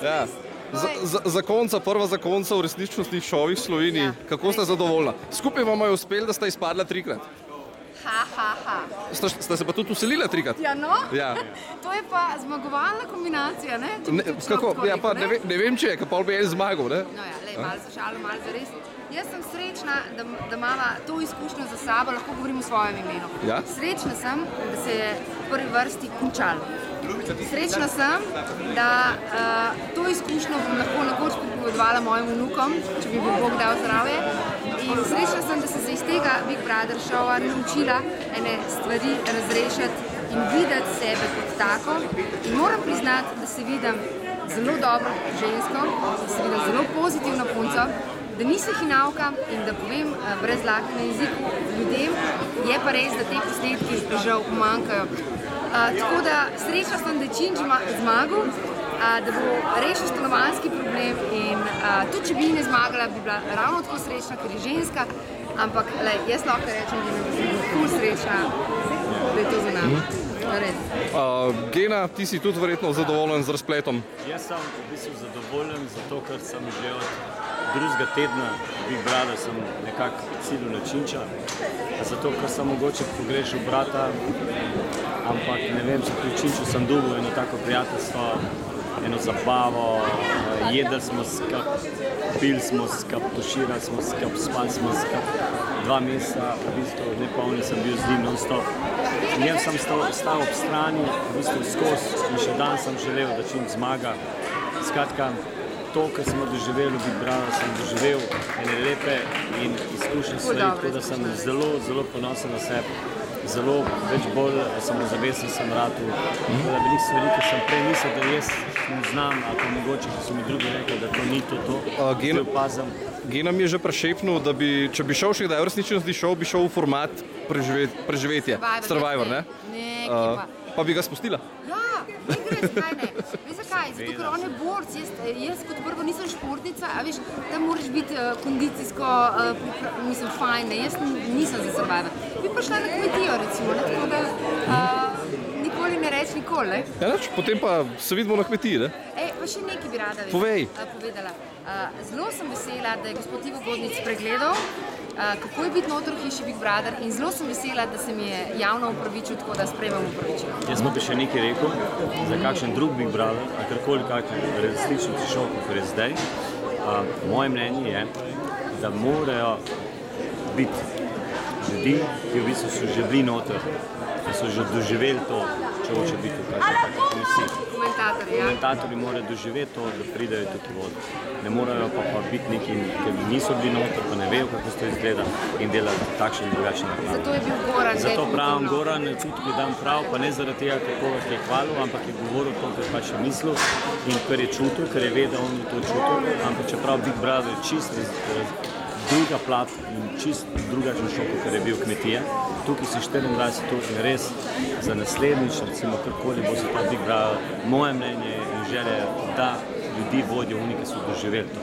Ja. Zakonca, prva zakonca v resničnostnih šovih v Sloveniji. Kako ste zadovoljna? Skupaj vam je uspelo, da sta izpadla 3-krat. Ste se pa tudi uselila 3-krat? Ja, no. Ja. To je pa zmagovalna kombinacija, ne? Kako? Ja, pa ne vem, če je, kaj pa bi en zmagal, ne? No ja, malo za šalo, malo za res. Jaz sem srečna, da imava to izkušnjo za sabo, lahko govorim v svojem imenu. Ja? Srečna sem, da se je v prvi vrsti končalo. Srečna sem, da to izkušnjo bom lahko nekoč pripovedovala mojim vnukom, če bi Bog dal zdravje. In srečna sem, da sem se iz tega Big Brother šova naučila ene stvari razrešiti in videti sebe kot tako. In moram priznati, da se vidim zelo dobro žensko, da se vidim zelo pozitivno punco, da nisem hinavka in da povem brez dlake na jeziku ljudem, je pa res, da te posnetki žal manjkajo. Tako da srečna sem, da je Činč zmagal, da bo rešil stanovanjski problem in tudi če bi ne zmagala, bi bila ravno tako srečna, ker je ženska, ampak jaz lahko rečem, da sem ful srečna, da je to za nami. Gena, ti si tudi verjetno zadovoljen z razpletom? Jaz sem v bistvu zadovoljen, zato ker sem že od drugega tedna Big Brother sem nekako ciljil na Činča, zato ker sem mogoče pogrešal brata, ampak ne vem, pri Činču sem dobil eno tako prijateljstvo, eno zabavo, jedli smo skup, pili smo skup, tuširali smo skup, spali smo skup. 2 meseca, v bistvu nepolni sem bil z njim non-stop. Njem sem stal ob strani, v bistvu skozi in še dan sem želel, da Činč zmaga. Skratka, to, kar smo doživeli v Big Brother, sem doživel ene lepe in izkušnje stvari, tako da sem zelo, zelo ponosen na sebe. Zelo več bolj samozavesten sem ratal. Tako da veliko stvari, ki sem prej mislil, da jaz ne znam, ali pa mogoče, ko so mi drugi rekli, da to ni to. Gena mi je že prešepnil, da bi, če bi šel še kdaj v resničnostni šov, bi šel v format preživetje. Survivor, ne? Pa bi ga spustila? Ja, ne gre, zakaj ne? Veš zakaj? Zato, ker on je borc. Jaz kot prvo nisem športnica, a veš, tam moraš biti kondicijsko, mislim, fajn, ne? Jaz nisem za Survivor. Bi pa šla na kmetijo, recimo, ne? Tako da nikoli ne reč nikoli, ne? Ja, neč, potem pa se vidimo na kmetiji, ne? Pa še nekaj bi rada povedala. Zelo sem vesela, da je gospod Ivo Godnic pregledal, kako je biti noter v hiši Big Brother in zelo sem vesela, da se mi je javno opravičil, tako da sprejemam opravičilo. Jaz bi še nekaj rekel, za kakšen drug Big Brother, a karkoli kakšen resnični šov, kot je zdaj, moje mnenje je, da morajo biti ljudi, ki v bistvu so že bili noter, da so že doživeli to, če hoče biti v kakšni komisiji. Komentatorji morajo doživeti to, da pridejo tukaj vodo. Ne morajo pa biti neki, ki niso bili noter, pa ne vejo, kako to izgleda in delajo takšen in drugačen naklad. Zato je bil Goran. Zato pravim, Goran čutil, da dam prav, pa ne zaradi tega, kako je hvalil, ampak je govoril to, kar pač je mislil in kar je čutil, ker je vedel, on je to čutil, ampak čeprav Big Brother je čist druga plat in čist drugačen šok, kar je bil kmetija. Tukaj si 24 ur in res za naslednjič, recimo karkoli bo se ta Big Brother, moje mnenje in želje, da ljudi vodijo, oni, ki so doživeli to.